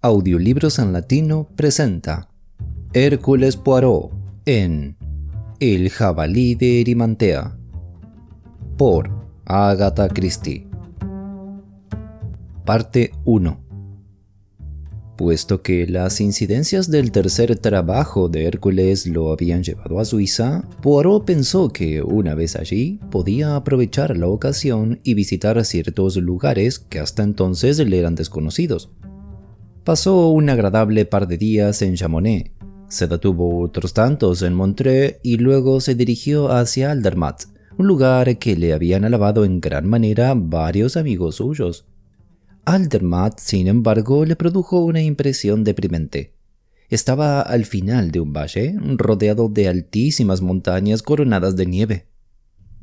Audiolibros en Latino presenta Hércules Poirot en El jabalí de Erimantea por Agatha Christie. Parte 1. Puesto que las incidencias del tercer trabajo de Hércules lo habían llevado a Suiza, Poirot pensó que, una vez allí, podía aprovechar la ocasión y visitar ciertos lugares que hasta entonces le eran desconocidos. Pasó un agradable par de días en Chamonix, se detuvo otros tantos en Montreux y luego se dirigió hacia Andermatt, un lugar que le habían alabado en gran manera varios amigos suyos. Andermatt, sin embargo, le produjo una impresión deprimente. Estaba al final de un valle, rodeado de altísimas montañas coronadas de nieve.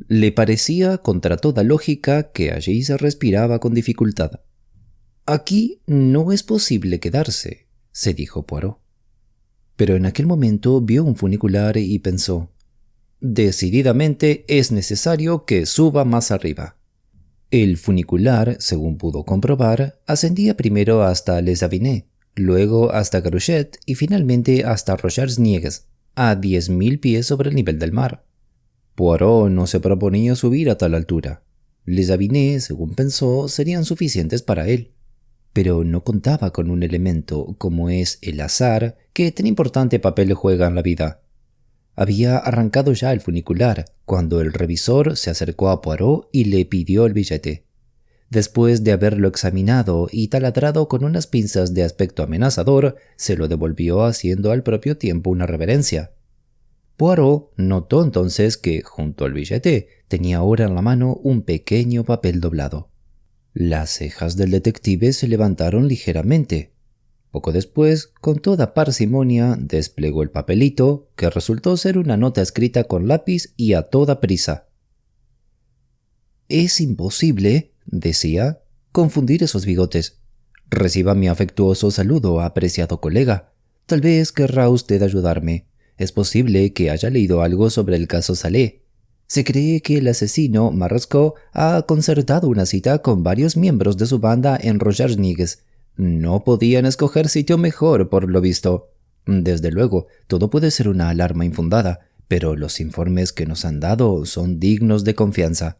Le parecía, contra toda lógica, que allí se respiraba con dificultad. «Aquí no es posible quedarse», se dijo Poirot. Pero en aquel momento vio un funicular y pensó: «Decididamente es necesario que suba más arriba». El funicular, según pudo comprobar, ascendía primero hasta Les Avines, luego hasta Garouchet y finalmente hasta Rochers-Niégues, a 10.000 pies sobre el nivel del mar. Poirot no se proponía subir a tal altura. Les Avines, según pensó, serían suficientes para él. Pero no contaba con un elemento como es el azar, que tan importante papel juega en la vida. Había arrancado ya el funicular cuando el revisor se acercó a Poirot y le pidió el billete. Después de haberlo examinado y taladrado con unas pinzas de aspecto amenazador, se lo devolvió haciendo al propio tiempo una reverencia. Poirot notó entonces que, junto al billete, tenía ahora en la mano un pequeño papel doblado. Las cejas del detective se levantaron ligeramente. Poco después, con toda parsimonia, desplegó el papelito, que resultó ser una nota escrita con lápiz y a toda prisa. «Es imposible», decía, «confundir esos bigotes. Reciba mi afectuoso saludo, apreciado colega. Tal vez querrá usted ayudarme. Es posible que haya leído algo sobre el caso Salé. Se cree que el asesino Marrascot ha concertado una cita con varios miembros de su banda en Rochers-Niégues. No podían escoger sitio mejor, por lo visto. Desde luego, todo puede ser una alarma infundada, pero los informes que nos han dado son dignos de confianza.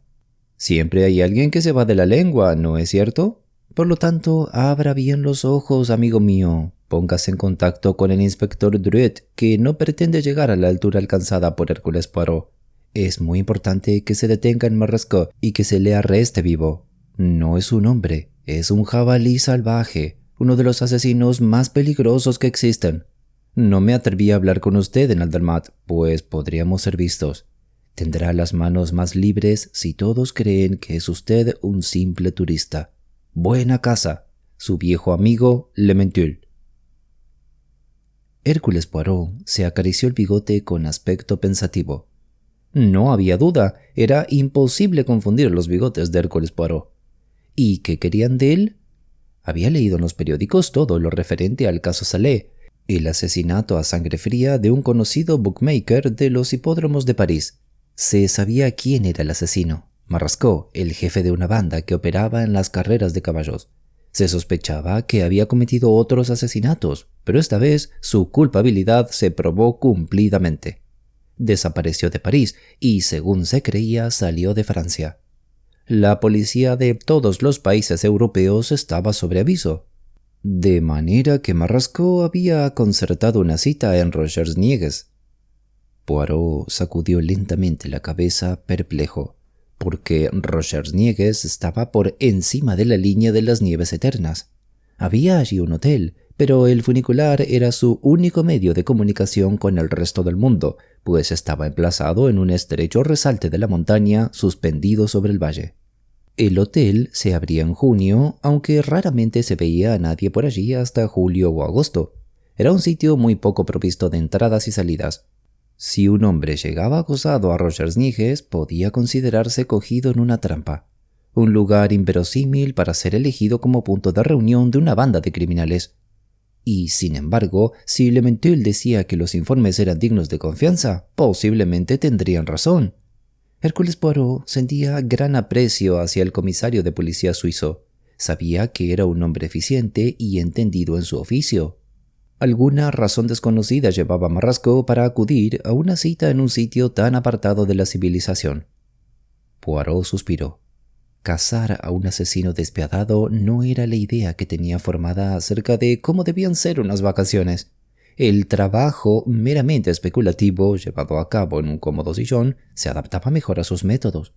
Siempre hay alguien que se va de la lengua, ¿no es cierto? Por lo tanto, abra bien los ojos, amigo mío. Póngase en contacto con el inspector Drouet, que no pretende llegar a la altura alcanzada por Hércules Poirot. Es muy importante que se detenga en Marrascot y que se le arreste vivo. No es un hombre, es un jabalí salvaje, uno de los asesinos más peligrosos que existen. No me atreví a hablar con usted en Andermatt, pues podríamos ser vistos. Tendrá las manos más libres si todos creen que es usted un simple turista. Buena casa, su viejo amigo Lementul». Hércules Poirot se acarició el bigote con aspecto pensativo. No había duda, era imposible confundir los bigotes de Hércules Poirot. ¿Y qué querían de él? Había leído en los periódicos todo lo referente al caso Salé, el asesinato a sangre fría de un conocido bookmaker de los hipódromos de París. Se sabía quién era el asesino: Marrascot, el jefe de una banda que operaba en las carreras de caballos. Se sospechaba que había cometido otros asesinatos, pero esta vez su culpabilidad se probó cumplidamente. Desapareció de París y, según se creía, salió de Francia. La policía de todos los países europeos estaba sobre aviso. De manera que Marrascot había concertado una cita en Rochers-Niégues. Poirot sacudió lentamente la cabeza, perplejo, porque Rochers-Niégues estaba por encima de la línea de las nieves eternas. Había allí un hotel, pero el funicular era su único medio de comunicación con el resto del mundo, pues estaba emplazado en un estrecho resalte de la montaña suspendido sobre el valle. El hotel se abría en junio, aunque raramente se veía a nadie por allí hasta julio o agosto. Era un sitio muy poco provisto de entradas y salidas. Si un hombre llegaba acosado a Rochers-Niégues, podía considerarse cogido en una trampa. Un lugar inverosímil para ser elegido como punto de reunión de una banda de criminales. Y, sin embargo, si Lementul decía que los informes eran dignos de confianza, posiblemente tendrían razón. Hércules Poirot sentía gran aprecio hacia el comisario de policía suizo. Sabía que era un hombre eficiente y entendido en su oficio. Alguna razón desconocida llevaba a Marrasco para acudir a una cita en un sitio tan apartado de la civilización. Poirot suspiró. Cazar a un asesino despiadado no era la idea que tenía formada acerca de cómo debían ser unas vacaciones. El trabajo meramente especulativo, llevado a cabo en un cómodo sillón, se adaptaba mejor a sus métodos.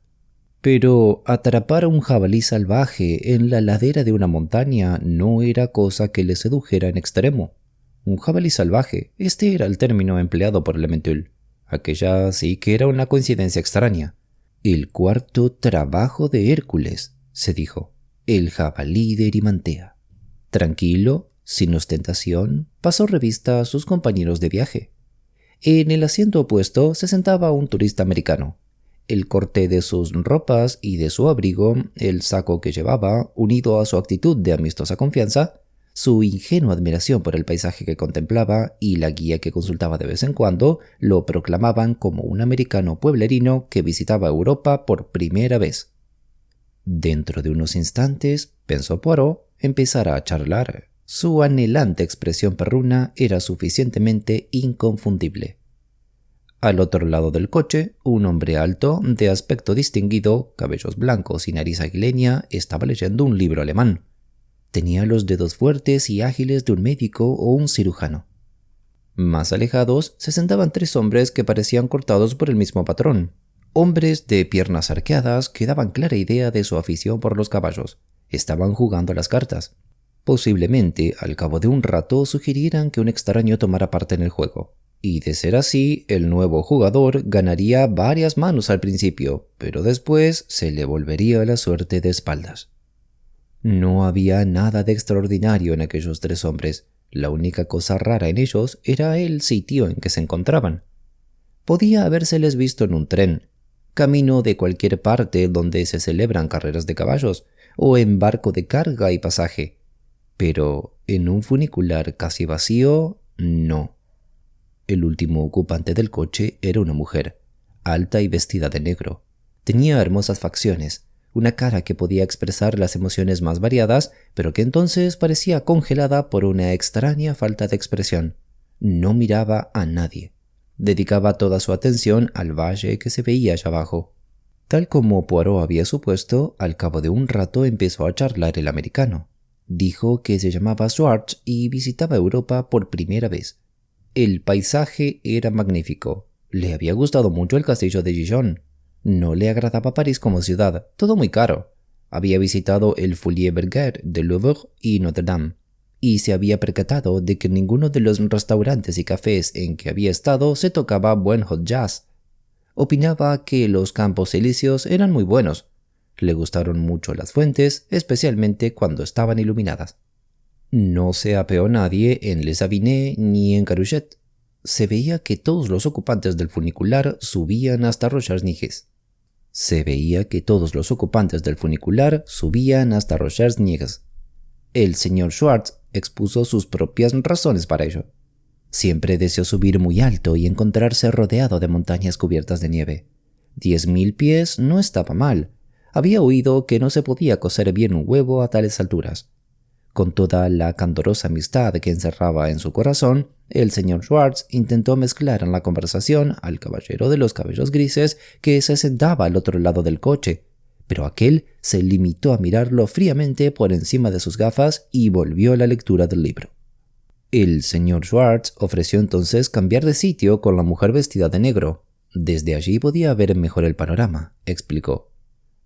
Pero atrapar a un jabalí salvaje en la ladera de una montaña no era cosa que le sedujera en extremo. Un jabalí salvaje, este era el término empleado por Elementul. Aquella sí que era una coincidencia extraña. El cuarto trabajo de Hércules, se dijo, el jabalí de Erimantea. Tranquilo, sin ostentación, pasó revista a sus compañeros de viaje. En el asiento opuesto se sentaba un turista americano. El corte de sus ropas y de su abrigo, el saco que llevaba, unido a su actitud de amistosa confianza, su ingenua admiración por el paisaje que contemplaba y la guía que consultaba de vez en cuando, lo proclamaban como un americano pueblerino que visitaba Europa por primera vez. Dentro de unos instantes, pensó Poirot, empezará a charlar. Su anhelante expresión perruna era suficientemente inconfundible. Al otro lado del coche, un hombre alto, de aspecto distinguido, cabellos blancos y nariz aguileña, estaba leyendo un libro alemán. Tenía los dedos fuertes y ágiles de un médico o un cirujano. Más alejados se sentaban tres hombres que parecían cortados por el mismo patrón. Hombres de piernas arqueadas que daban clara idea de su afición por los caballos. Estaban jugando a las cartas. Posiblemente, al cabo de un rato, sugirieran que un extraño tomara parte en el juego. Y de ser así, el nuevo jugador ganaría varias manos al principio, pero después se le volvería la suerte de espaldas. No había nada de extraordinario en aquellos tres hombres. La única cosa rara en ellos era el sitio en que se encontraban. Podía habérseles visto en un tren, camino de cualquier parte donde se celebran carreras de caballos, o en barco de carga y pasaje. Pero en un funicular casi vacío, no. El último ocupante del coche era una mujer, alta y vestida de negro. Tenía hermosas facciones, una cara que podía expresar las emociones más variadas, pero que entonces parecía congelada por una extraña falta de expresión. No miraba a nadie. Dedicaba toda su atención al valle que se veía allá abajo. Tal como Poirot había supuesto, al cabo de un rato empezó a charlar el americano. Dijo que se llamaba Schwartz y visitaba Europa por primera vez. El paisaje era magnífico. Le había gustado mucho el castillo de Gijón. No le agradaba París como ciudad, todo muy caro. Había visitado el Folies Bergère de Louvre y Notre Dame, y se había percatado de que en ninguno de los restaurantes y cafés en que había estado se tocaba buen hot jazz. Opinaba que los Campos Elíseos eran muy buenos. Le gustaron mucho las fuentes, especialmente cuando estaban iluminadas. No se apeó nadie en Les Avines ni en Carouget. Se veía que todos los ocupantes del funicular subían hasta Rochers-Niges. El señor Schwartz expuso sus propias razones para ello. Siempre deseó subir muy alto y encontrarse rodeado de montañas cubiertas de nieve. 10.000 pies no estaba mal. Había oído que no se podía cocer bien un huevo a tales alturas. Con toda la candorosa amistad que encerraba en su corazón, el señor Schwartz intentó mezclar en la conversación al caballero de los cabellos grises que se sentaba al otro lado del coche, pero aquel se limitó a mirarlo fríamente por encima de sus gafas y volvió a la lectura del libro. El señor Schwartz ofreció entonces cambiar de sitio con la mujer vestida de negro. Desde allí podía ver mejor el panorama, explicó.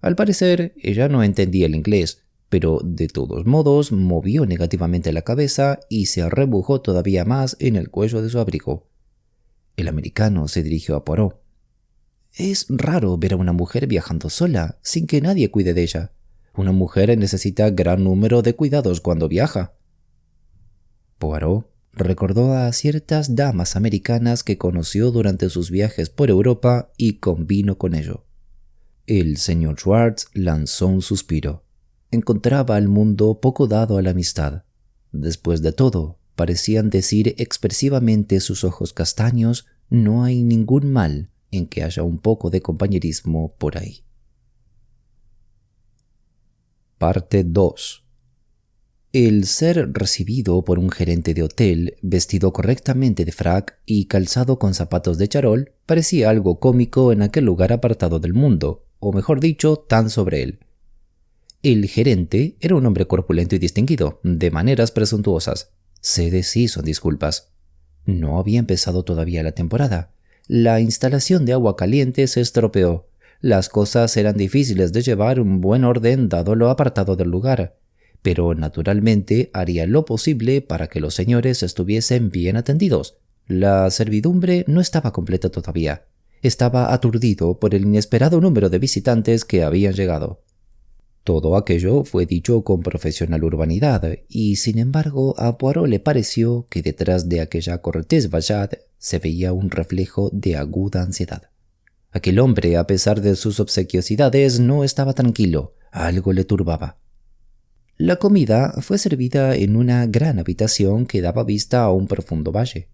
Al parecer, ella no entendía el inglés, pero de todos modos movió negativamente la cabeza y se arrebujó todavía más en el cuello de su abrigo. El americano se dirigió a Poirot. «Es raro ver a una mujer viajando sola, sin que nadie cuide de ella. Una mujer necesita gran número de cuidados cuando viaja». Poirot recordó a ciertas damas americanas que conoció durante sus viajes por Europa y convino con ello. El señor Schwartz lanzó un suspiro. Encontraba al mundo poco dado a la amistad. Después de todo, parecían decir expresivamente sus ojos castaños, no hay ningún mal en que haya un poco de compañerismo por ahí. Parte 2. El ser recibido por un gerente de hotel, vestido correctamente de frac y calzado con zapatos de charol, parecía algo cómico en aquel lugar apartado del mundo, o mejor dicho, tan sobre él. El gerente era un hombre corpulento y distinguido, de maneras presuntuosas. Se deshizo en disculpas. No había empezado todavía la temporada. La instalación de agua caliente se estropeó. Las cosas eran difíciles de llevar un buen orden dado lo apartado del lugar, pero naturalmente haría lo posible para que los señores estuviesen bien atendidos. La servidumbre no estaba completa todavía. Estaba aturdido por el inesperado número de visitantes que habían llegado. Todo aquello fue dicho con profesional urbanidad, y sin embargo a Poirot le pareció que detrás de aquella cortés vallad se veía un reflejo de aguda ansiedad. Aquel hombre, a pesar de sus obsequiosidades, no estaba tranquilo. Algo le turbaba. La comida fue servida en una gran habitación que daba vista a un profundo valle.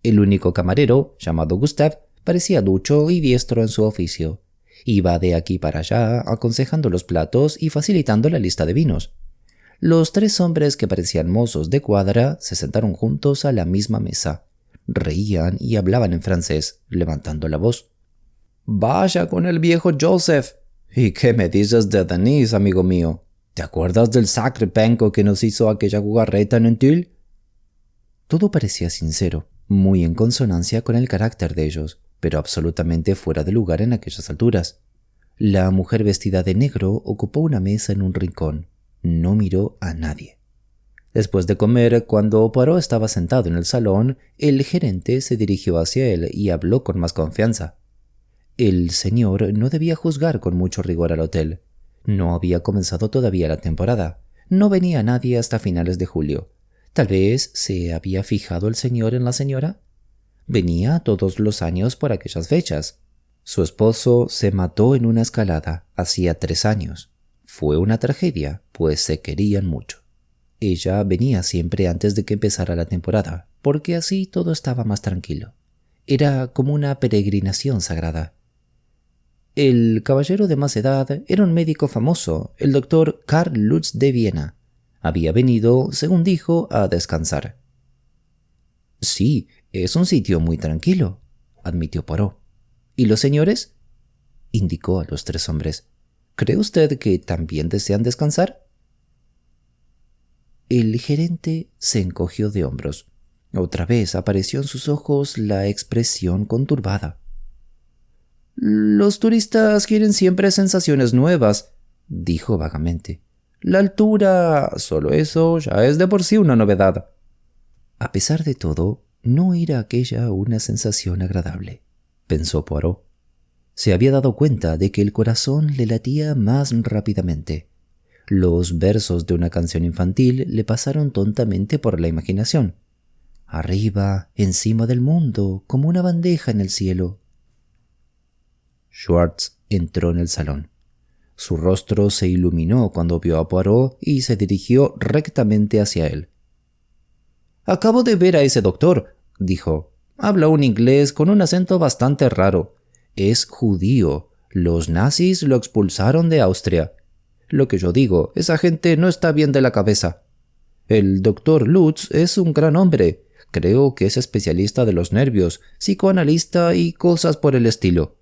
El único camarero, llamado Gustave, parecía ducho y diestro en su oficio. Iba de aquí para allá, aconsejando los platos y facilitando la lista de vinos. Los tres hombres que parecían mozos de cuadra se sentaron juntos a la misma mesa. Reían y hablaban en francés, levantando la voz. «Vaya con el viejo Joseph. ¿Y qué me dices de Denis, amigo mío? ¿Te acuerdas del sacre penco que nos hizo aquella jugarreta en Antille?» Todo parecía sincero, muy en consonancia con el carácter de ellos, pero absolutamente fuera de lugar en aquellas alturas. La mujer vestida de negro ocupó una mesa en un rincón. No miró a nadie. Después de comer, cuando Poirot estaba sentado en el salón, el gerente se dirigió hacia él y habló con más confianza. El señor no debía juzgar con mucho rigor al hotel. No había comenzado todavía la temporada. No venía nadie hasta finales de julio. Tal vez se había fijado el señor en la señora. Venía todos los años por aquellas fechas. Su esposo se mató en una escalada hacía 3 años. Fue una tragedia, pues se querían mucho. Ella venía siempre antes de que empezara la temporada, porque así todo estaba más tranquilo. Era como una peregrinación sagrada. El caballero de más edad era un médico famoso, el doctor Karl Lutz de Viena. Había venido, según dijo, a descansar. «Sí, es un sitio muy tranquilo», admitió Poirot. «¿Y los señores?», indicó a los 3 hombres. «¿Cree usted que también desean descansar?». El gerente se encogió de hombros. Otra vez apareció en sus ojos la expresión conturbada. «Los turistas quieren siempre sensaciones nuevas», dijo vagamente. «La altura, solo eso, ya es de por sí una novedad». A pesar de todo, no era aquella una sensación agradable, pensó Poirot. Se había dado cuenta de que el corazón le latía más rápidamente. Los versos de una canción infantil le pasaron tontamente por la imaginación. Arriba, encima del mundo, como una bandeja en el cielo. Schwartz entró en el salón. Su rostro se iluminó cuando vio a Poirot y se dirigió rectamente hacia él. «Acabo de ver a ese doctor», dijo. «Habla un inglés con un acento bastante raro. Es judío. Los nazis lo expulsaron de Austria. Lo que yo digo, esa gente no está bien de la cabeza. El doctor Lutz es un gran hombre. Creo que es especialista de los nervios, psicoanalista y cosas por el estilo».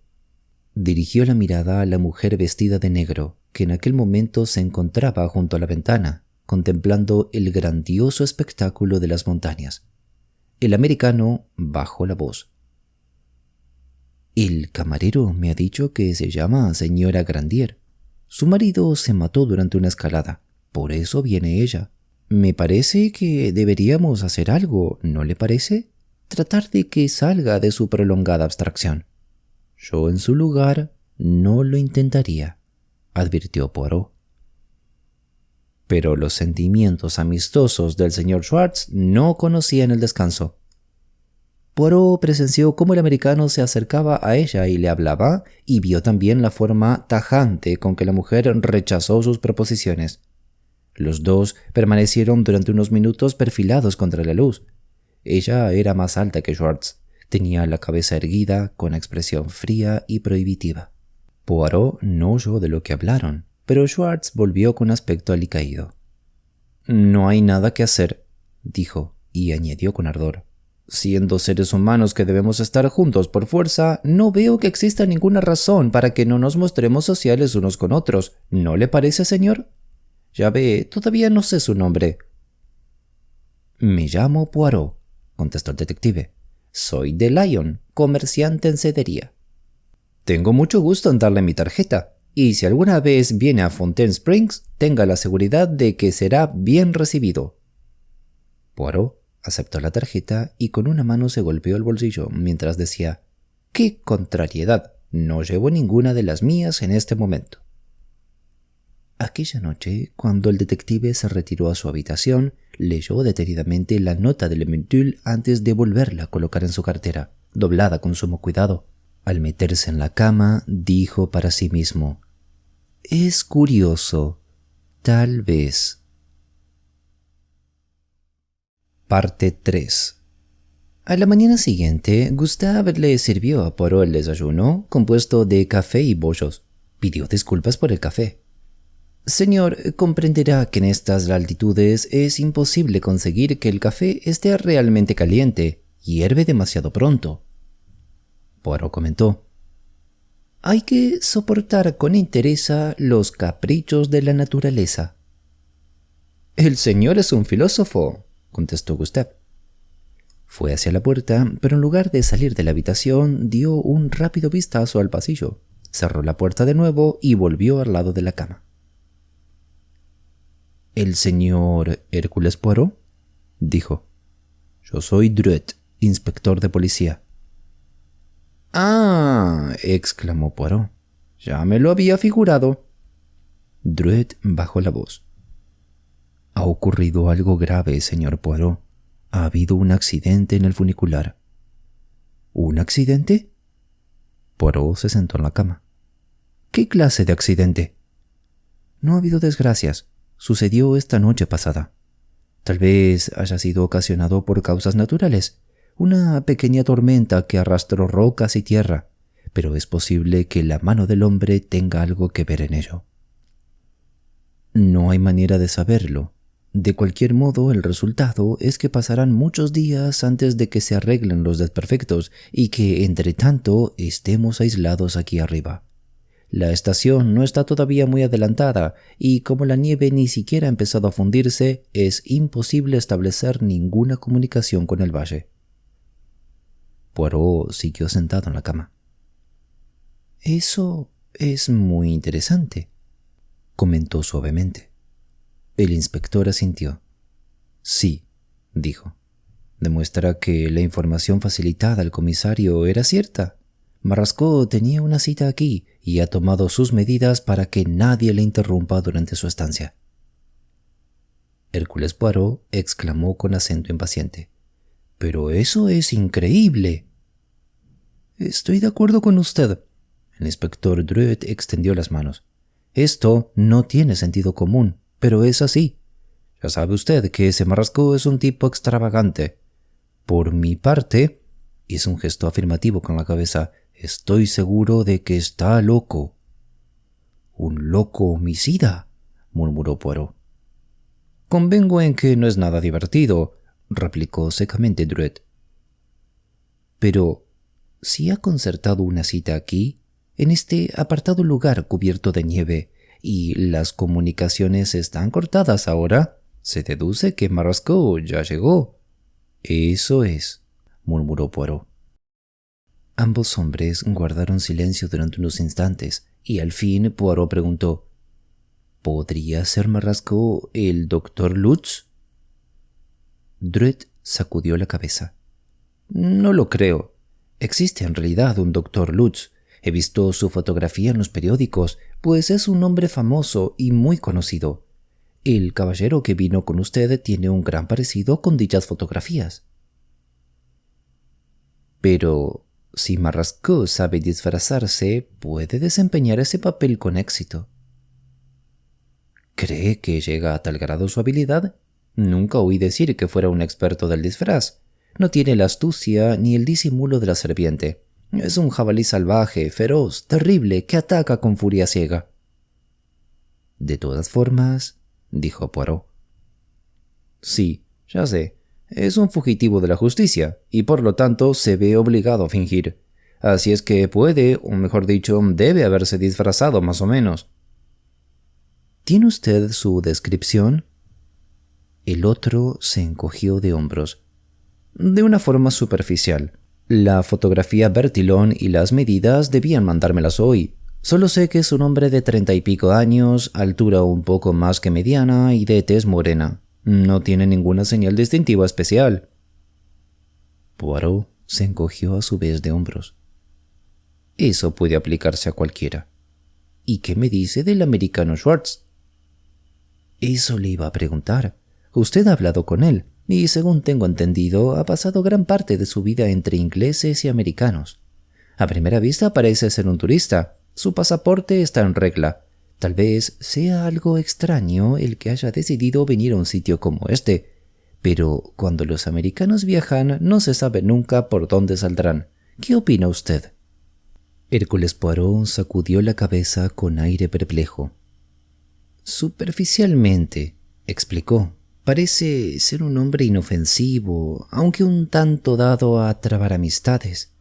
Dirigió la mirada a la mujer vestida de negro, que en aquel momento se encontraba junto a la ventana, contemplando el grandioso espectáculo de las montañas. El americano bajó la voz. «El camarero me ha dicho que se llama señora Grandier. Su marido se mató durante una escalada, por eso viene ella. Me parece que deberíamos hacer algo, ¿no le parece? Tratar de que salga de su prolongada abstracción». «Yo en su lugar no lo intentaría», advirtió Poirot. Pero los sentimientos amistosos del señor Schwartz no conocían el descanso. Poirot presenció cómo el americano se acercaba a ella y le hablaba, y vio también la forma tajante con que la mujer rechazó sus proposiciones. Los dos permanecieron durante unos minutos perfilados contra la luz. Ella era más alta que Schwartz. Tenía la cabeza erguida, con expresión fría y prohibitiva. Poirot no oyó de lo que hablaron, pero Schwartz volvió con aspecto alicaído. No hay nada que hacer, dijo, y añadió con ardor. Siendo seres humanos que debemos estar juntos por fuerza, no veo que exista ninguna razón para que no nos mostremos sociales unos con otros. ¿No le parece, señor? Ya ve, todavía no sé su nombre. Me llamo Poirot, contestó el detective. Soy de Lyon, comerciante en cedería. Tengo mucho gusto en darle mi tarjeta, y si alguna vez viene a Fountain Springs, tenga la seguridad de que será bien recibido. Poirot aceptó la tarjeta y con una mano se golpeó el bolsillo mientras decía: ¡Qué contrariedad! No llevo ninguna de las mías en este momento. Aquella noche, cuando el detective se retiró a su habitación, leyó detenidamente la nota de Lemetul antes de volverla a colocar en su cartera, doblada con sumo cuidado. Al meterse en la cama, dijo para sí mismo: «Es curioso, tal vez». Parte 3. A la mañana siguiente, Gustave le sirvió a Poirot el desayuno, compuesto de café y bollos. Pidió disculpas por el café. Señor, comprenderá que en estas latitudes es imposible conseguir que el café esté realmente caliente, hierve demasiado pronto. Poirot comentó: hay que soportar con entereza los caprichos de la naturaleza. El señor es un filósofo, contestó Gustave. Fue hacia la puerta, pero en lugar de salir de la habitación, dio un rápido vistazo al pasillo, cerró la puerta de nuevo y volvió al lado de la cama. ¿El señor Hércules Poirot?, dijo. Yo soy Drouet, inspector de policía. «Ah», exclamó Poirot. «Ya me lo había figurado». Drouet bajó la voz. «Ha ocurrido algo grave, señor Poirot. Ha habido un accidente en el funicular». «¿Un accidente?». Poirot se sentó en la cama. «¿Qué clase de accidente?». «No ha habido desgracias. Sucedió esta noche pasada. Tal vez haya sido ocasionado por causas naturales. Una pequeña tormenta que arrastró rocas y tierra, pero es posible que la mano del hombre tenga algo que ver en ello. No hay manera de saberlo. De cualquier modo, el resultado es que pasarán muchos días antes de que se arreglen los desperfectos y que, entre tanto, estemos aislados aquí arriba. La estación no está todavía muy adelantada y como la nieve ni siquiera ha empezado a fundirse, es imposible establecer ninguna comunicación con el valle». Poirot siguió sentado en la cama. «Eso es muy interesante», comentó suavemente. El inspector asintió. «Sí», dijo. «Demuestra que la información facilitada al comisario era cierta. Marrascot tenía una cita aquí y ha tomado sus medidas para que nadie le interrumpa durante su estancia». Hércules Poirot exclamó con acento impaciente. «¡Pero eso es increíble!». «Estoy de acuerdo con usted». El inspector Drouet extendió las manos. «Esto no tiene sentido común, pero es así. Ya sabe usted que ese Marrascot es un tipo extravagante. Por mi parte», hizo un gesto afirmativo con la cabeza, «estoy seguro de que está loco». «¿Un loco homicida?», murmuró Poirot. «Convengo en que no es nada divertido», replicó secamente Drouet. «Pero si ha concertado una cita aquí, en este apartado lugar cubierto de nieve, y las comunicaciones están cortadas ahora, se deduce que Marrascot ya llegó». «Eso es», murmuró Poirot. Ambos hombres guardaron silencio durante unos instantes, y al fin Poirot preguntó: «¿Podría ser Marrascot el doctor Lutz?». Drouet sacudió la cabeza. «No lo creo. Existe en realidad un doctor Lutz. He visto su fotografía en los periódicos, pues es un hombre famoso y muy conocido. El caballero que vino con usted tiene un gran parecido con dichas fotografías». «Pero si Marrascot sabe disfrazarse, puede desempeñar ese papel con éxito». «¿Cree que llega a tal grado su habilidad? Nunca oí decir que fuera un experto del disfraz. No tiene la astucia ni el disimulo de la serpiente. Es un jabalí salvaje, feroz, terrible, que ataca con furia ciega». De todas formas, dijo Poirot. Sí, ya sé. Es un fugitivo de la justicia, y por lo tanto se ve obligado a fingir. Así es que puede, o mejor dicho, debe haberse disfrazado más o menos. ¿Tiene usted su descripción? El otro se encogió de hombros. De una forma superficial. La fotografía Bertillon y las medidas debían mandármelas hoy. Solo sé que es un hombre de 30 y pico años, altura un poco más que mediana y de tez morena. No tiene ninguna señal distintiva especial. Poirot se encogió a su vez de hombros. Eso puede aplicarse a cualquiera. ¿Y qué me dice del americano Schwartz? Eso le iba a preguntar. Usted ha hablado con él, y según tengo entendido, ha pasado gran parte de su vida entre ingleses y americanos. A primera vista parece ser un turista. Su pasaporte está en regla. Tal vez sea algo extraño el que haya decidido venir a un sitio como este, pero cuando los americanos viajan no se sabe nunca por dónde saldrán. ¿Qué opina usted? Hércules Poirot sacudió la cabeza con aire perplejo. Superficialmente, explicó, parece ser un hombre inofensivo, aunque un tanto dado a trabar amistades.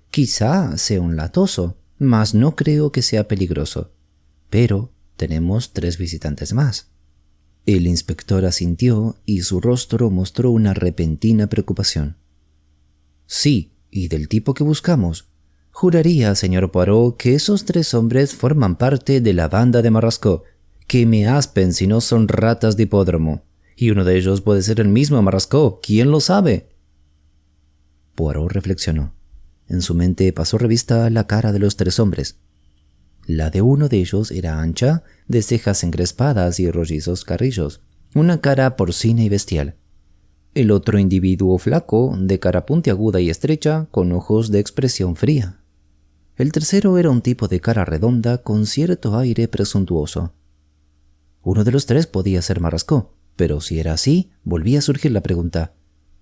Quizá sea un latoso, mas no creo que sea peligroso. Pero tenemos 3 visitantes más. El inspector asintió y su rostro mostró una repentina preocupación. Sí, y del tipo que buscamos. Juraría, señor Poirot, que esos 3 hombres forman parte de la banda de Marrascot. Que me aspen si no son ratas de hipódromo. Y uno de ellos puede ser el mismo Marrascot. ¿Quién lo sabe? Poirot reflexionó. En su mente pasó revista a la cara de los 3 hombres. La de uno de ellos era ancha, de cejas encrespadas y rollizos carrillos, una cara porcina y bestial. El otro individuo flaco, de cara puntiaguda y estrecha, con ojos de expresión fría. El tercero era un tipo de cara redonda con cierto aire presuntuoso. Uno de los 3 podía ser Marrascot, pero si era así, volvía a surgir la pregunta: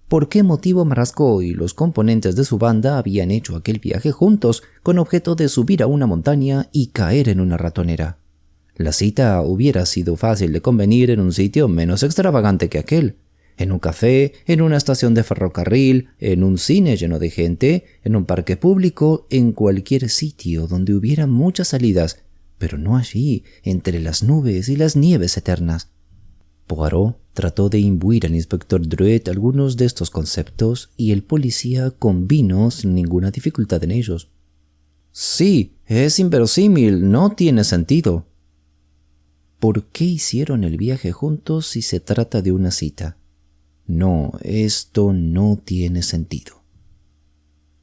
¿por qué motivo Marrascot y los componentes de su banda habían hecho aquel viaje juntos con objeto de subir a una montaña y caer en una ratonera? La cita hubiera sido fácil de convenir en un sitio menos extravagante que aquel. En un café, en una estación de ferrocarril, en un cine lleno de gente, en un parque público, en cualquier sitio donde hubiera muchas salidas, pero no allí, entre las nubes y las nieves eternas. Poirot trató de imbuir al inspector Drouet algunos de estos conceptos y el policía convino sin ninguna dificultad en ellos. Sí, es inverosímil, no tiene sentido. ¿Por qué hicieron el viaje juntos si se trata de una cita? No, esto no tiene sentido.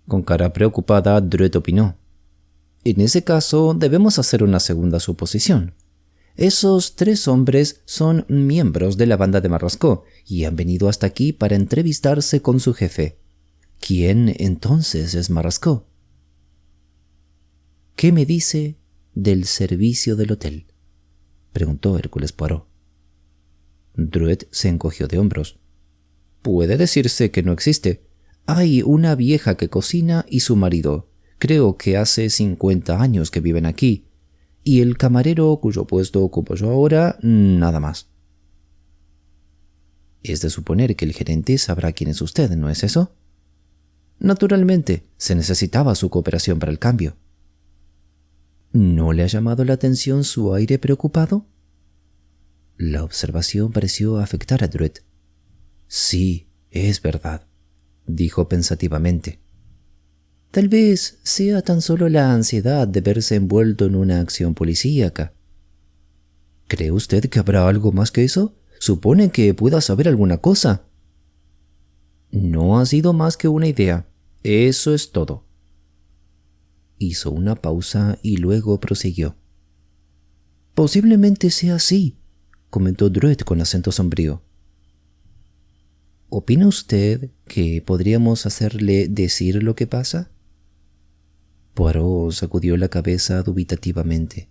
Con cara preocupada, Drouet opinó. En ese caso, debemos hacer una segunda suposición. Esos 3 hombres son miembros de la banda de Marrascot y han venido hasta aquí para entrevistarse con su jefe. ¿Quién entonces es Marrascot? ¿Qué me dice del servicio del hotel?, preguntó Hércules Poirot. Drouet se encogió de hombros. Puede decirse que no existe. Hay una vieja que cocina y su marido. Creo que hace 50 años que viven aquí. Y el camarero cuyo puesto ocupo yo ahora, nada más. Es de suponer que el gerente sabrá quién es usted, ¿no es eso? Naturalmente, se necesitaba su cooperación para el cambio. ¿No le ha llamado la atención su aire preocupado? La observación pareció afectar a Drouet. Sí, es verdad, dijo pensativamente. Tal vez sea tan solo la ansiedad de verse envuelto en una acción policíaca. ¿Cree usted que habrá algo más que eso? ¿Supone que pueda saber alguna cosa? No ha sido más que una idea. Eso es todo. Hizo una pausa y luego prosiguió. Posiblemente sea así, comentó Drouet con acento sombrío. ¿Opina usted que podríamos hacerle decir lo que pasa? Poirot sacudió la cabeza dubitativamente.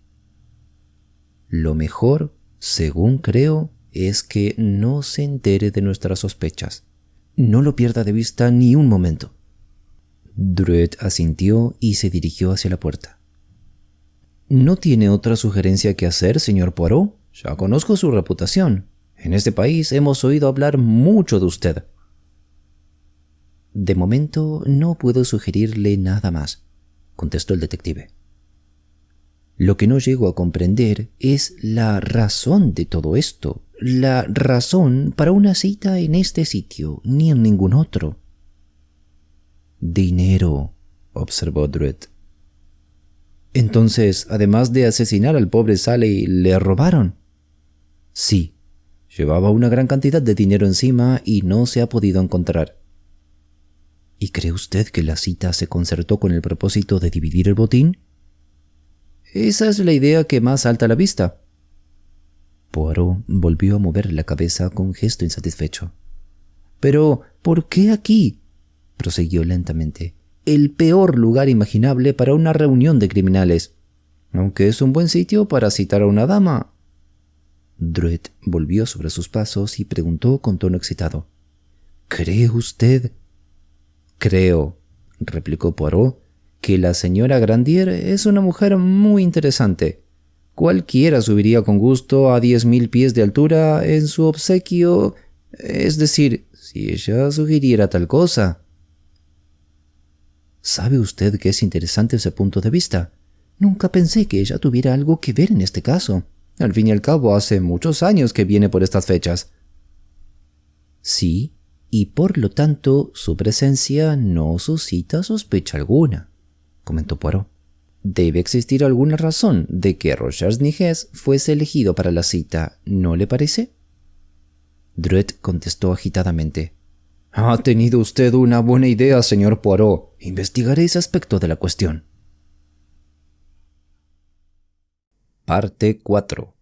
Lo mejor, según creo, es que no se entere de nuestras sospechas. No lo pierda de vista ni un momento. Drouet asintió y se dirigió hacia la puerta. ¿No tiene otra sugerencia que hacer, señor Poirot?, Ya conozco su reputación. En este país hemos oído hablar mucho de usted. De momento no puedo sugerirle nada más, contestó el detective. Lo que no llego a comprender es la razón de todo esto, la razón para una cita en este sitio, ni en ningún otro. Dinero, observó Druitt. Entonces, además de asesinar al pobre Sally, ¿le robaron? Sí, llevaba una gran cantidad de dinero encima y no se ha podido encontrar. ¿Y cree usted que la cita se concertó con el propósito de dividir el botín? Esa es la idea que más salta a la vista. Poirot volvió a mover la cabeza con gesto insatisfecho. Pero, ¿por qué aquí? Prosiguió lentamente. El peor lugar imaginable para una reunión de criminales. Aunque es un buen sitio para citar a una dama. Druitt volvió sobre sus pasos y preguntó con tono excitado. ¿Cree usted? Creo, replicó Poirot, que la señora Grandier es una mujer muy interesante. Cualquiera subiría con gusto a 10.000 pies de altura en su obsequio, es decir, si ella sugiriera tal cosa. ¿Sabe usted que es interesante ese punto de vista? Nunca pensé que ella tuviera algo que ver en este caso. Al fin y al cabo, hace muchos años que viene por estas fechas. Sí, y por lo tanto su presencia no suscita sospecha alguna, comentó Poirot. Debe existir alguna razón de que Rogers Niges fuese elegido para la cita, ¿no le parece? Druitt contestó agitadamente. Ha tenido usted una buena idea, señor Poirot. Investigaré ese aspecto de la cuestión. Parte 4.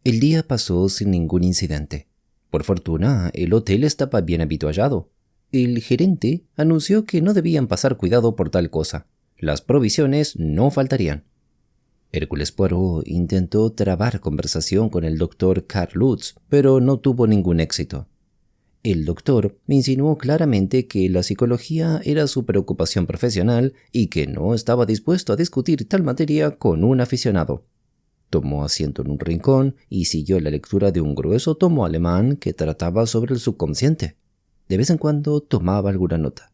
El día pasó sin ningún incidente. Por fortuna, el hotel estaba bien habituallado. El gerente anunció que no debían pasar cuidado por tal cosa. Las provisiones no faltarían. Hércules Poirot intentó trabar conversación con el doctor Karl Lutz, pero no tuvo ningún éxito. El doctor insinuó claramente que la psicología era su preocupación profesional y que no estaba dispuesto a discutir tal materia con un aficionado. Tomó asiento en un rincón y siguió la lectura de un grueso tomo alemán que trataba sobre el subconsciente. De vez en cuando tomaba alguna nota.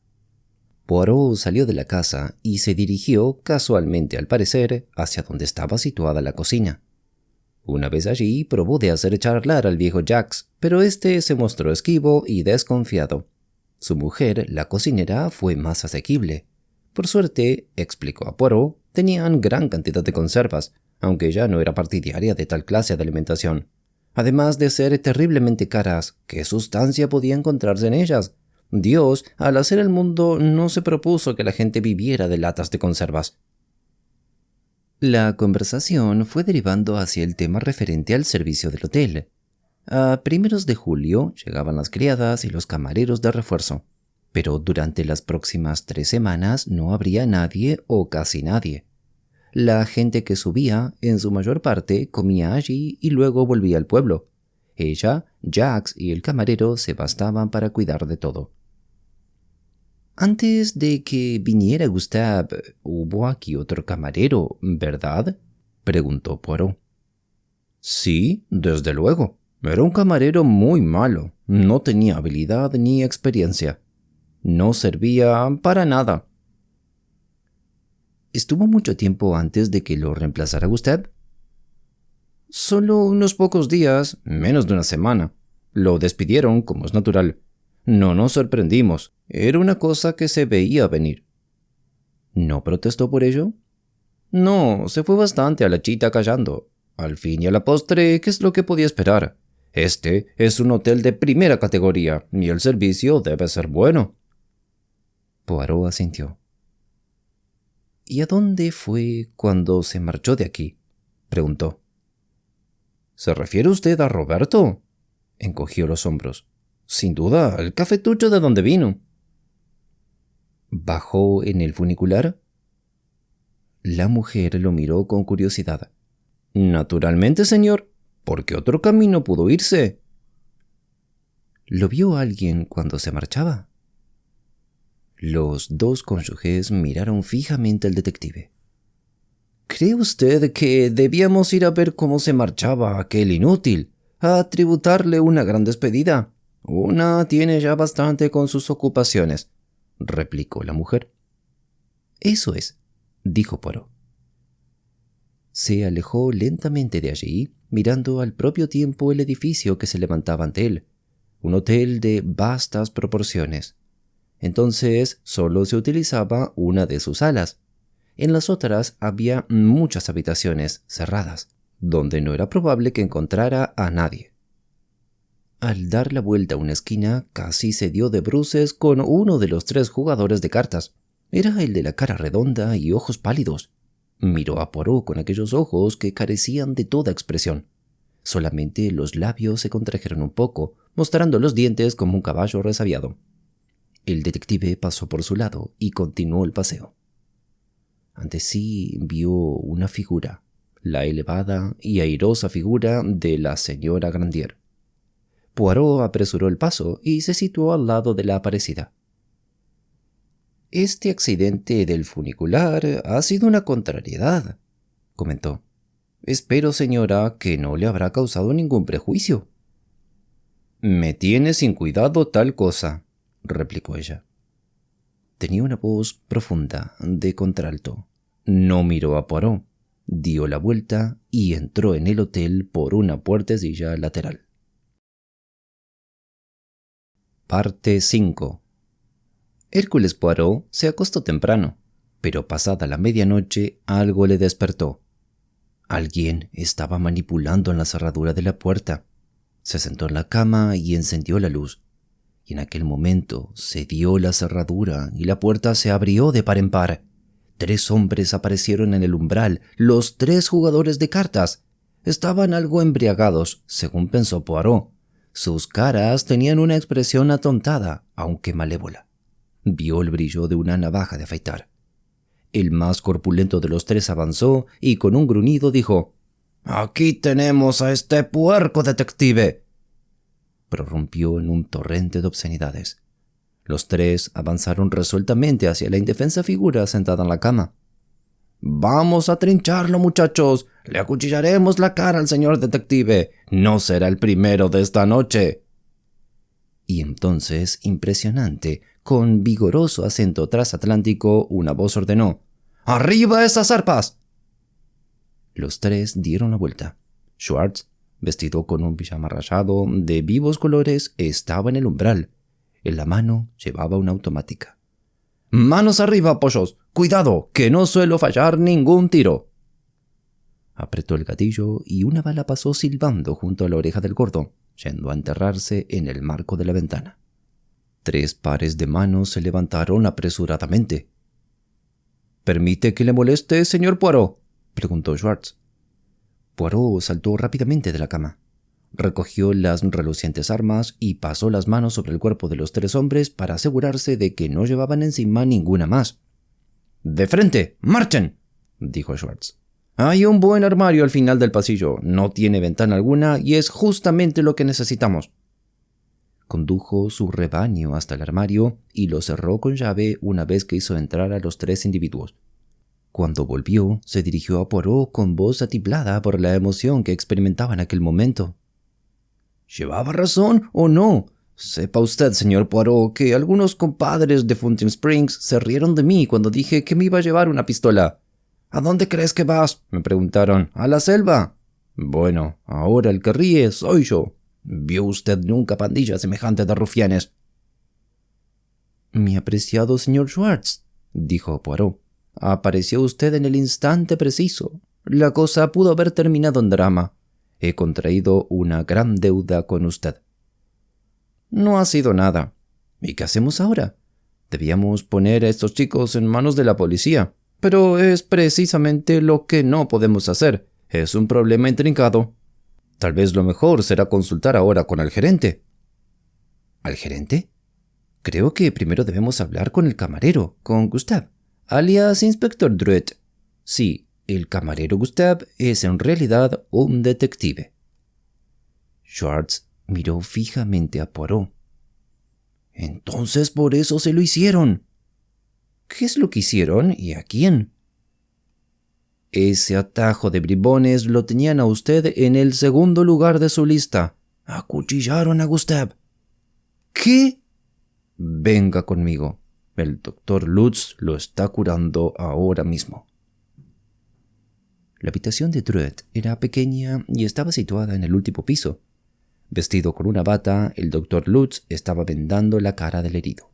Poirot salió de la casa y se dirigió, casualmente al parecer, hacia donde estaba situada la cocina. Una vez allí, probó de hacer charlar al viejo Jacques, pero éste se mostró esquivo y desconfiado. Su mujer, la cocinera, fue más asequible. Por suerte, explicó a Poirot, tenían gran cantidad de conservas, aunque ella no era partidaria de tal clase de alimentación. Además de ser terriblemente caras, ¿qué sustancia podía encontrarse en ellas? Dios, al hacer el mundo, no se propuso que la gente viviera de latas de conservas. La conversación fue derivando hacia el tema referente al servicio del hotel. A primeros de julio llegaban las criadas y los camareros de refuerzo, pero durante las próximas 3 semanas no habría nadie o casi nadie. La gente que subía, en su mayor parte, comía allí y luego volvía al pueblo. Ella, Jacques y el camarero se bastaban para cuidar de todo. Antes de que viniera Gustave, hubo aquí otro camarero, ¿verdad?, preguntó Poirot. Sí, desde luego. Era un camarero muy malo. No tenía habilidad ni experiencia. No servía para nada. ¿Estuvo mucho tiempo antes de que lo reemplazara Gustave? Solo unos pocos días, menos de una semana. Lo despidieron, como es natural. No nos sorprendimos. Era una cosa que se veía venir. ¿No protestó por ello? No, se fue bastante a la chita callando. Al fin y a la postre, ¿qué es lo que podía esperar? Este es un hotel de primera categoría y el servicio debe ser bueno. Poirot asintió. ¿Y a dónde fue cuando se marchó de aquí?, preguntó. ¿Se refiere usted a Roberto?, encogió los hombros. Sin duda, el cafetucho de donde vino. ¿Bajó en el funicular? La mujer lo miró con curiosidad. Naturalmente, señor. ¿Por qué otro camino pudo irse? ¿Lo vio alguien cuando se marchaba? Los dos cónyuges miraron fijamente al detective. ¿Cree usted que debíamos ir a ver cómo se marchaba aquel inútil, a tributarle una gran despedida? Una tiene ya bastante con sus ocupaciones, replicó la mujer. Eso es, dijo Poirot. Se alejó lentamente de allí, mirando al propio tiempo el edificio que se levantaba ante él, un hotel de vastas proporciones. Entonces solo se utilizaba una de sus salas. En las otras había muchas habitaciones cerradas, donde no era probable que encontrara a nadie. Al dar la vuelta a una esquina, casi se dio de bruces con uno de los 3 jugadores de cartas. Era el de la cara redonda y ojos pálidos. Miró a Poirot con aquellos ojos que carecían de toda expresión. Solamente los labios se contrajeron un poco, mostrando los dientes como un caballo resabiado. El detective pasó por su lado y continuó el paseo. Ante sí vio una figura, la elevada y airosa figura de la señora Grandier. Poirot apresuró el paso y se situó al lado de la aparecida. «Este accidente del funicular ha sido una contrariedad», comentó. «Espero, señora, que no le habrá causado ningún prejuicio». «Me tiene sin cuidado tal cosa», replicó ella. Tenía una voz profunda, de contralto. No miró a Poirot, dio la vuelta y entró en el hotel por una puertecilla lateral. Parte 5. Hércules Poirot se acostó temprano, pero pasada la medianoche algo le despertó. Alguien estaba manipulando en la cerradura de la puerta. Se sentó en la cama y encendió la luz. Y en aquel momento se dio la cerradura y la puerta se abrió de par en par. 3 hombres aparecieron en el umbral, los 3 jugadores de cartas. Estaban algo embriagados, según pensó Poirot. Sus caras tenían una expresión atontada, aunque malévola. Vio el brillo de una navaja de afeitar. El más corpulento de los 3 avanzó y con un gruñido dijo: «Aquí tenemos a este puerco detective», prorrumpió en un torrente de obscenidades. Los 3 avanzaron resueltamente hacia la indefensa figura sentada en la cama. «Vamos a trincharlo, muchachos. Le acuchillaremos la cara al señor detective. No será el primero de esta noche». Y entonces, impresionante, con vigoroso acento transatlántico, una voz ordenó: «¡Arriba esas arpas!». Los 3 dieron la vuelta. Schwartz, vestido con un pijama rayado de vivos colores, estaba en el umbral. En la mano llevaba una automática. «¡Manos arriba, pollos! ¡Cuidado, que no suelo fallar ningún tiro!». Apretó el gatillo y una bala pasó silbando junto a la oreja del gordo, yendo a enterrarse en el marco de la ventana. 3 pares de manos se levantaron apresuradamente. «¿Permite que le moleste, señor Poirot?», preguntó Schwartz. Poirot saltó rápidamente de la cama. Recogió las relucientes armas y pasó las manos sobre el cuerpo de los 3 hombres para asegurarse de que no llevaban encima ninguna más. «¡De frente! ¡Marchen!», dijo Schwartz. «Hay un buen armario al final del pasillo. No tiene ventana alguna y es justamente lo que necesitamos». Condujo su rebaño hasta el armario y lo cerró con llave una vez que hizo entrar a los 3 individuos. Cuando volvió, se dirigió a Poirot con voz atiplada por la emoción que experimentaba en aquel momento. «¿Llevaba razón o no? Sepa usted, señor Poirot, que algunos compadres de Fountain Springs se rieron de mí cuando dije que me iba a llevar una pistola. «¿A dónde crees que vas?», me preguntaron. «¿A la selva?». Bueno, ahora el que ríe soy yo. ¿Vio usted nunca pandilla semejante de rufianes? «Mi apreciado señor Schwartz», dijo Poirot, «apareció usted en el instante preciso. La cosa pudo haber terminado en drama. He contraído una gran deuda con usted». «No ha sido nada. ¿Y qué hacemos ahora? Debíamos poner a estos chicos en manos de la policía, pero es precisamente lo que no podemos hacer. Es un problema intrincado. Tal vez lo mejor será consultar ahora con el gerente». «¿Al gerente? Creo que primero debemos hablar con el camarero, con Gustave, alias Inspector Druet. Sí, el camarero Gustave es en realidad un detective». Schwartz miró fijamente a Poirot. «Entonces por eso se lo hicieron». «¿Qué es lo que hicieron y a quién?». Ese atajo de bribones lo tenían a usted en el segundo lugar de su lista. Acuchillaron a Gustave. ¿Qué? Venga conmigo. El doctor Lutz lo está curando ahora mismo. La habitación de Druet era pequeña y estaba situada en el último piso. Vestido con una bata, el doctor Lutz estaba vendando la cara del herido.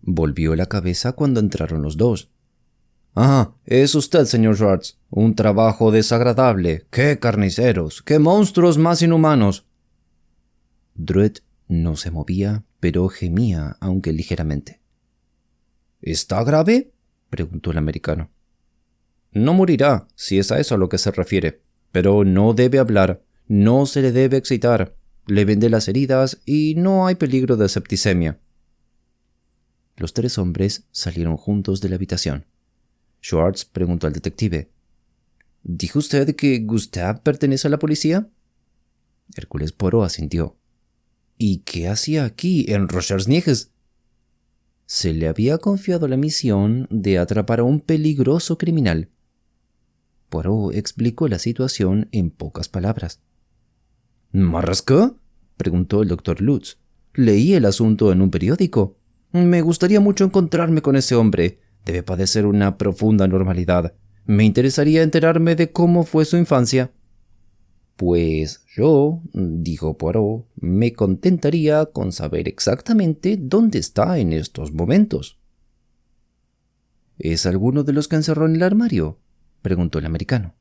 Volvió la cabeza cuando entraron los dos. «Ah, es usted, señor Schwartz. Un trabajo desagradable. ¡Qué carniceros! ¡Qué monstruos más inhumanos!» Druet no se movía, pero gemía, aunque ligeramente. «¿Está grave?», preguntó el americano. «No morirá, si es a eso a lo que se refiere. Pero no debe hablar, no se le debe excitar. Le vendé las heridas y no hay peligro de septicemia». Los tres hombres salieron juntos de la habitación. Schwartz preguntó al detective. «¿Dijo usted que Gustave pertenece a la policía?» Hércules Poirot asintió. «¿Y qué hacía aquí, en Rochersniges?» Se le había confiado la misión de atrapar a un peligroso criminal. Poirot explicó la situación en pocas palabras. «¿Marrasquet?», preguntó el doctor Lutz. «Leí el asunto en un periódico. Me gustaría mucho encontrarme con ese hombre. Debe padecer una profunda anormalidad. Me interesaría enterarme de cómo fue su infancia». «Pues yo», dijo Poirot, «me contentaría con saber exactamente dónde está en estos momentos». «¿Es alguno de los que encerró en el armario?», preguntó el americano.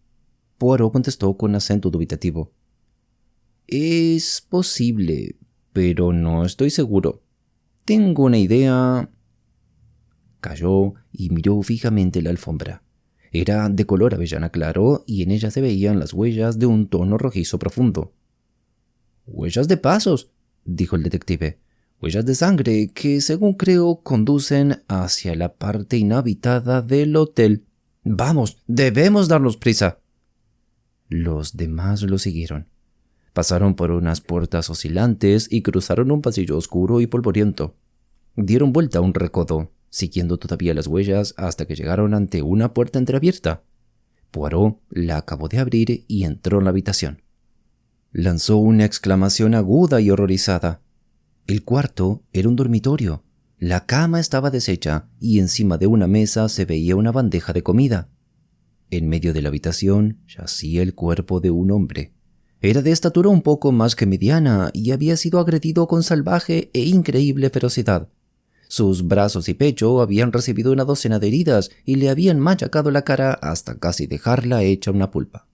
Poirot contestó con acento dubitativo. «Es posible, pero no estoy seguro. Tengo una idea». Calló y miró fijamente la alfombra. Era de color avellana claro y en ella se veían las huellas de un tono rojizo profundo. «Huellas de pasos», dijo el detective. «Huellas de sangre que, según creo, conducen hacia la parte inhabitada del hotel. Vamos, debemos darnos prisa». Los demás lo siguieron. Pasaron por unas puertas oscilantes y cruzaron un pasillo oscuro y polvoriento. Dieron vuelta a un recodo, siguiendo todavía las huellas hasta que llegaron ante una puerta entreabierta. Poirot la acabó de abrir y entró en la habitación. Lanzó una exclamación aguda y horrorizada. El cuarto era un dormitorio. La cama estaba deshecha y encima de una mesa se veía una bandeja de comida. En medio de la habitación yacía el cuerpo de un hombre. Era de estatura un poco más que mediana y había sido agredido con salvaje e increíble ferocidad. Sus brazos y pecho habían recibido una docena de heridas y le habían machacado la cara hasta casi dejarla hecha una pulpa.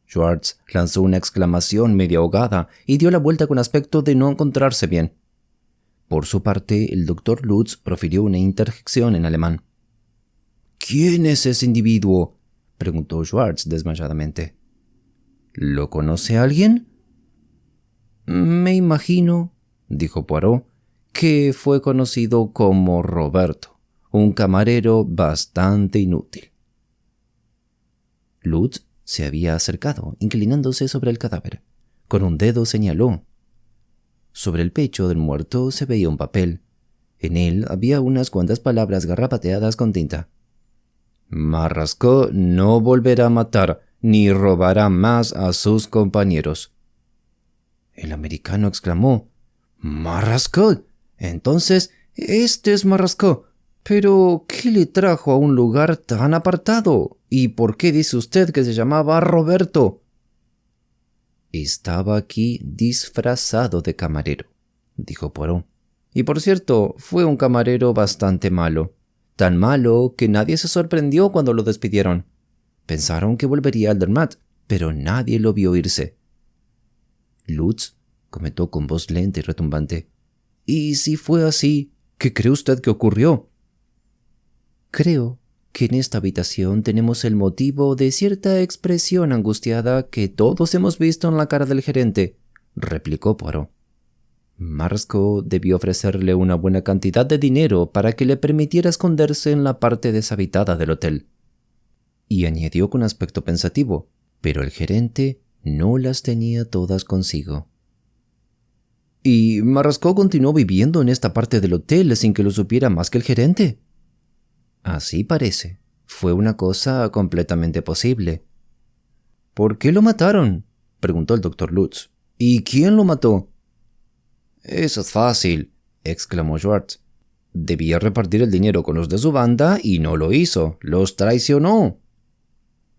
Schwartz lanzó una exclamación medio ahogada y dio la vuelta con aspecto de no encontrarse bien. Por su parte, el doctor Lutz profirió una interjección en alemán. «¿Quién es ese individuo?», preguntó Schwartz desmayadamente. «¿Lo conoce alguien?». «Me imagino», dijo Poirot, «que fue conocido como Roberto, un camarero bastante inútil». Lutz se había acercado, inclinándose sobre el cadáver. Con un dedo señaló. Sobre el pecho del muerto se veía un papel. En él había unas cuantas palabras garrapateadas con tinta. «Marrasquet no volverá a matar ni robará más a sus compañeros». El americano exclamó. «¿Marrasquet? Entonces, este es Marrasquet. Pero, ¿qué le trajo a un lugar tan apartado? ¿Y por qué dice usted que se llamaba Roberto?» «Estaba aquí disfrazado de camarero», dijo Poirot. «Y por cierto, fue un camarero bastante malo. Tan malo que nadie se sorprendió cuando lo despidieron. Pensaron que volvería a Andermatt, pero nadie lo vio irse». Lutz comentó con voz lenta y retumbante. «¿Y si fue así, qué cree usted que ocurrió?» «Creo que en esta habitación tenemos el motivo de cierta expresión angustiada que todos hemos visto en la cara del gerente», replicó Poirot. «Marrasquet debió ofrecerle una buena cantidad de dinero para que le permitiera esconderse en la parte deshabitada del hotel». Y añadió con aspecto pensativo, «pero el gerente no las tenía todas consigo». «¿Y Marrasquet continuó viviendo en esta parte del hotel sin que lo supiera más que el gerente?» «Así parece. Fue una cosa completamente posible. ¿Por qué lo mataron?, preguntó el Dr. Lutz. ¿Y quién lo mató? Eso es fácil, exclamó Schwartz. Debía repartir el dinero con los de su banda y no lo hizo. Los traicionó.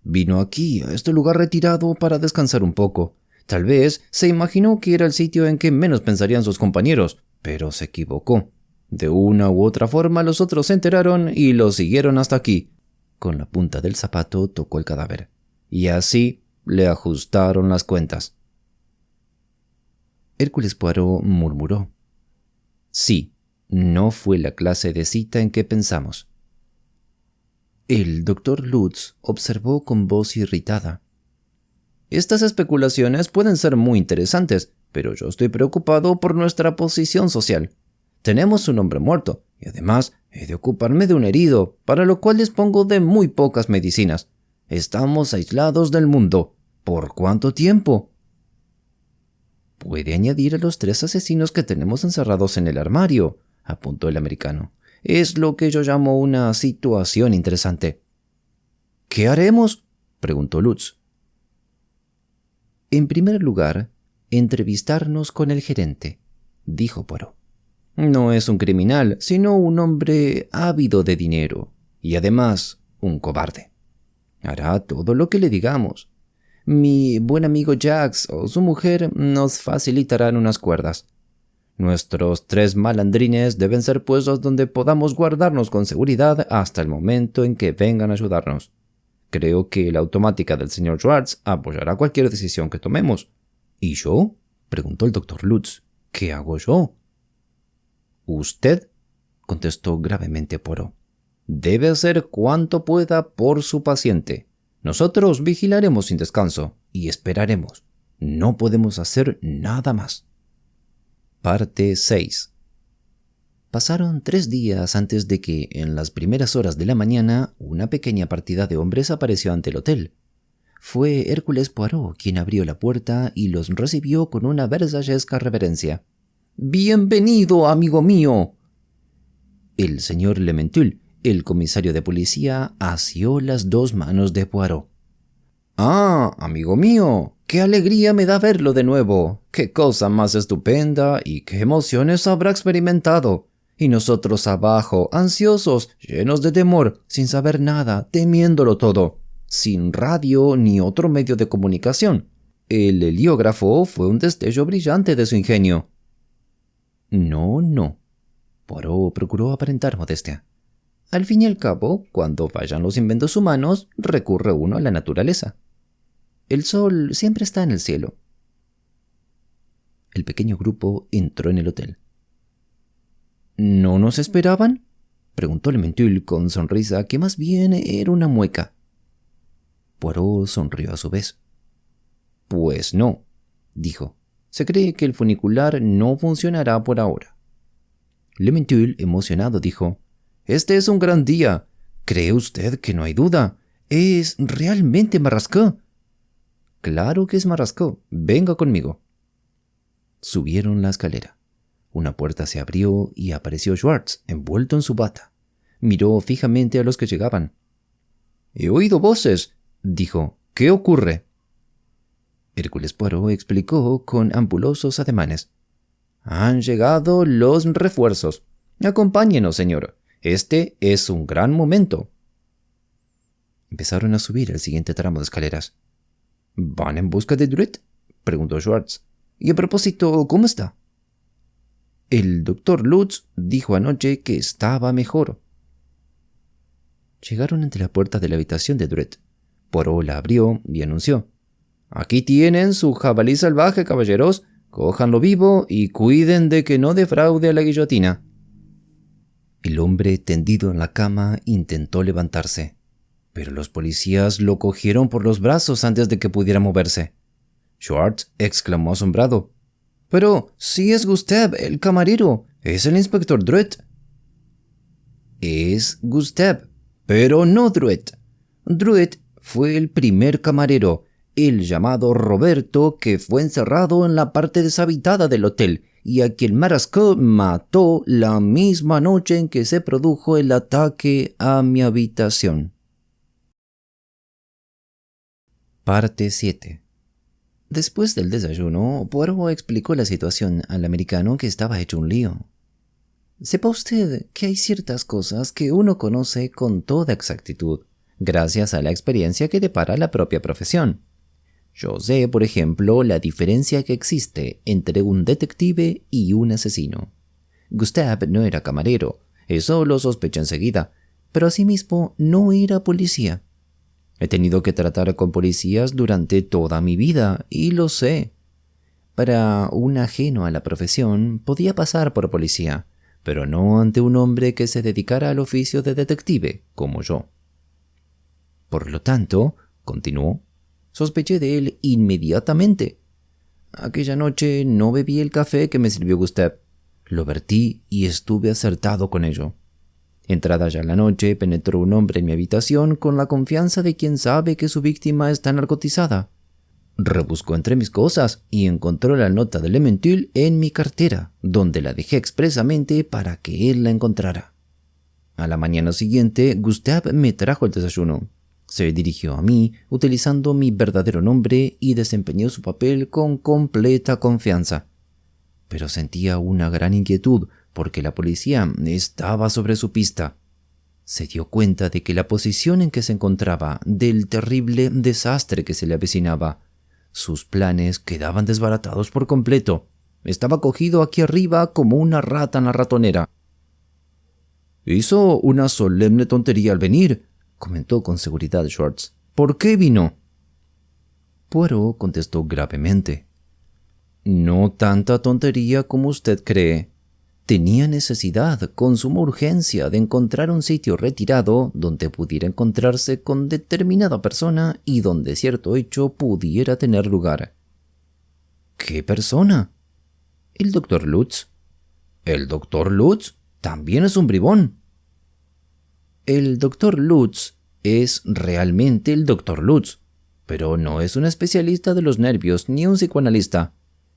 Vino aquí, a este lugar retirado, para descansar un poco. Tal vez se imaginó que era el sitio en que menos pensarían sus compañeros, pero se equivocó. De una u otra forma los otros se enteraron y lo siguieron hasta aquí. Con la punta del zapato tocó el cadáver. Y así le ajustaron las cuentas. Hércules Poirot murmuró. Sí, no fue la clase de cita en que pensamos. El Dr. Lutz observó con voz irritada. Estas especulaciones pueden ser muy interesantes, pero yo estoy preocupado por nuestra posición social. Tenemos un hombre muerto, y además he de ocuparme de un herido, para lo cual dispongo de muy pocas medicinas. Estamos aislados del mundo. ¿Por cuánto tiempo? Puede añadir a los 3 asesinos que tenemos encerrados en el armario, apuntó el americano. Es lo que yo llamo una situación interesante. ¿Qué haremos?, preguntó Lutz. En primer lugar, entrevistarnos con el gerente, dijo Poirot. No es un criminal, sino un hombre ávido de dinero, y además un cobarde. Hará todo lo que le digamos. Mi buen amigo Jax o su mujer nos facilitarán unas cuerdas. Nuestros 3 malandrines deben ser puestos donde podamos guardarnos con seguridad hasta el momento en que vengan a ayudarnos. Creo que la automática del señor Schwartz apoyará cualquier decisión que tomemos. ¿Y yo?, preguntó el Dr. Lutz. ¿Qué hago yo? Usted, contestó gravemente Poirot, debe hacer cuanto pueda por su paciente. Nosotros vigilaremos sin descanso y esperaremos. No podemos hacer nada más. Parte 6. Pasaron 3 días antes de que, en las primeras horas de la mañana, una pequeña partida de hombres apareció ante el hotel. Fue Hércules Poirot quien abrió la puerta y los recibió con una versallesca reverencia. «¡Bienvenido, amigo mío!». El señor Lementul, el comisario de policía, asió las 2 manos de Poirot. «Ah, amigo mío, qué alegría me da verlo de nuevo. Qué cosa más estupenda y qué emociones habrá experimentado. Y nosotros abajo, ansiosos, llenos de temor, sin saber nada, temiéndolo todo, sin radio ni otro medio de comunicación. El heliógrafo fue un destello brillante de su ingenio». No. Poirot procuró aparentar modestia. Al fin y al cabo, cuando fallan los inventos humanos, recurre uno a la naturaleza. El sol siempre está en el cielo. El pequeño grupo entró en el hotel. ¿No nos esperaban?, preguntó Lementul con sonrisa que más bien era una mueca. Poirot sonrió a su vez. Pues no, dijo. Se cree que el funicular no funcionará por ahora. Lementul, emocionado, dijo: «Este es un gran día. ¿Cree usted que no hay duda? Es realmente Marrasquet». «Claro que es Marrasquet. Venga conmigo». Subieron la escalera. Una puerta se abrió y apareció Schwartz, envuelto en su bata. Miró fijamente a los que llegaban. «He oído voces», dijo. «¿Qué ocurre?». Hércules Poirot explicó con ampulosos ademanes. «Han llegado los refuerzos. Acompáñenos, señor. Este es un gran momento». Empezaron a subir el siguiente tramo de escaleras. «¿Van en busca de Druitt?», preguntó Schwartz. «Y a propósito, ¿cómo está?». «El Dr. Lutz dijo anoche que estaba mejor». Llegaron ante la puerta de la habitación de Druitt. Poirot la abrió y anunció: «Aquí tienen su jabalí salvaje, caballeros. Cójanlo vivo y cuiden de que no defraude a la guillotina». El hombre tendido en la cama intentó levantarse, pero los policías lo cogieron por los brazos antes de que pudiera moverse. Schwartz exclamó asombrado: «Pero si es Gustave, el camarero. Es el inspector Druitt». «Es Gustave, pero no Druitt. Druitt fue el primer camarero, el llamado Roberto, que fue encerrado en la parte deshabitada del hotel y a quien Marrasquet mató la misma noche en que se produjo el ataque a mi habitación». Parte 7. Después del desayuno, Poirot explicó la situación al americano, que estaba hecho un lío. Sepa usted que hay ciertas cosas que uno conoce con toda exactitud, gracias a la experiencia que depara la propia profesión. Yo sé, por ejemplo, la diferencia que existe entre un detective y un asesino. Gustave no era camarero, eso lo sospeché enseguida, pero asimismo no era policía. He tenido que tratar con policías durante toda mi vida, y lo sé. Para un ajeno a la profesión podía pasar por policía, pero no ante un hombre que se dedicara al oficio de detective, como yo. Por lo tanto, continuó, sospeché de él inmediatamente. Aquella noche no bebí el café que me sirvió Gustave. Lo vertí y estuve acertado con ello. Entrada ya la noche, penetró un hombre en mi habitación con la confianza de quien sabe que su víctima está narcotizada. Rebuscó entre mis cosas y encontró la nota de Lementil en mi cartera, donde la dejé expresamente para que él la encontrara. A la mañana siguiente, Gustave me trajo el desayuno. Se dirigió a mí, utilizando mi verdadero nombre, y desempeñó su papel con completa confianza. Pero sentía una gran inquietud, porque la policía estaba sobre su pista. Se dio cuenta de que la posición en que se encontraba, del terrible desastre que se le avecinaba. Sus planes quedaban desbaratados por completo. Estaba cogido aquí arriba como una rata en la ratonera. «Hizo una solemne tontería al venir», comentó con seguridad Schwartz. «¿Por qué vino?» Poirot contestó gravemente. «No tanta tontería como usted cree. Tenía necesidad, con suma urgencia, de encontrar un sitio retirado donde pudiera encontrarse con determinada persona y donde cierto hecho pudiera tener lugar». «¿Qué persona?» «El doctor Lutz». «¿El doctor Lutz? También es un bribón». «El doctor Lutz es realmente el doctor Lutz, pero no es un especialista de los nervios ni un psicoanalista.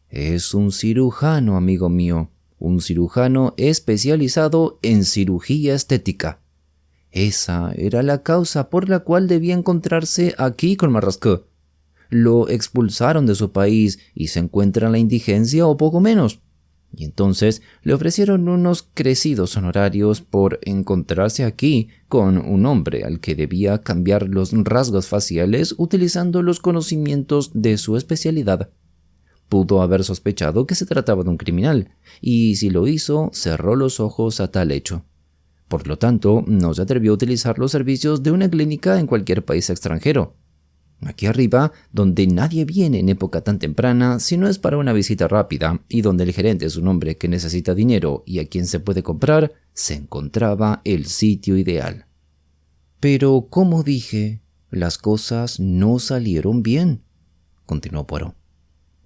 Es un cirujano, amigo mío. Un cirujano especializado en cirugía estética. Esa era la causa por la cual debía encontrarse aquí con Marrasquet. Lo expulsaron de su país y se encuentra en la indigencia o poco menos. Y entonces le ofrecieron unos crecidos honorarios por encontrarse aquí con un hombre al que debía cambiar los rasgos faciales utilizando los conocimientos de su especialidad. Pudo haber sospechado que se trataba de un criminal, y si lo hizo, cerró los ojos a tal hecho. Por lo tanto, no se atrevió a utilizar los servicios de una clínica en cualquier país extranjero. Aquí arriba, donde nadie viene en época tan temprana, si no es para una visita rápida, y donde el gerente es un hombre que necesita dinero y a quien se puede comprar, se encontraba el sitio ideal. Pero, como dije, las cosas no salieron bien, continuó Poirot.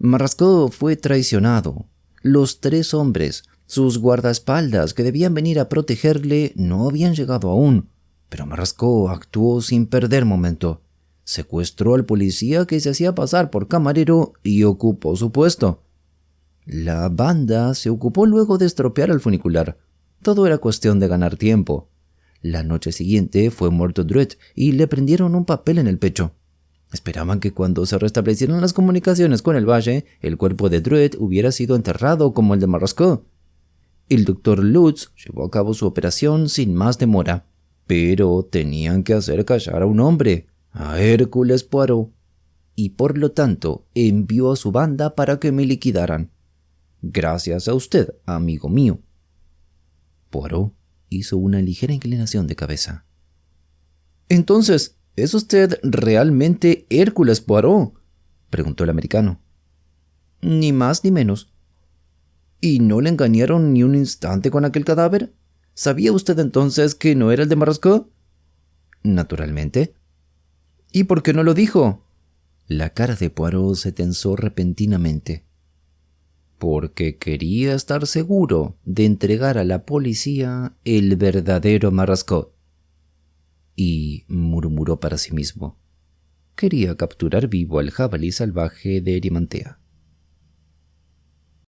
Marrasquet fue traicionado. Los 3 hombres, sus guardaespaldas que debían venir a protegerle, no habían llegado aún, pero Marrasquet actuó sin perder momento. Secuestró al policía que se hacía pasar por camarero y ocupó su puesto. La banda se ocupó luego de estropear el funicular. Todo era cuestión de ganar tiempo. La noche siguiente fue muerto Drouet y le prendieron un papel en el pecho. Esperaban que cuando se restablecieran las comunicaciones con el valle, el cuerpo de Drouet hubiera sido enterrado como el de Marrasquet. El doctor Lutz llevó a cabo su operación sin más demora, pero tenían que hacer callar a un hombre, a Hércules Poirot, y por lo tanto envió a su banda para que me liquidaran. Gracias a usted, amigo mío. Poirot hizo una ligera inclinación de cabeza. Entonces, ¿es usted realmente Hércules Poirot?, preguntó el americano. Ni más ni menos. ¿Y no le engañaron ni un instante con aquel cadáver? ¿Sabía usted entonces que no era el de Marrasquet? Naturalmente. ¿Y por qué no lo dijo? La cara de Poirot se tensó repentinamente. Porque quería estar seguro de entregar a la policía el verdadero Marrasquet. Y murmuró para sí mismo. Quería capturar vivo al jabalí salvaje de Erimantea.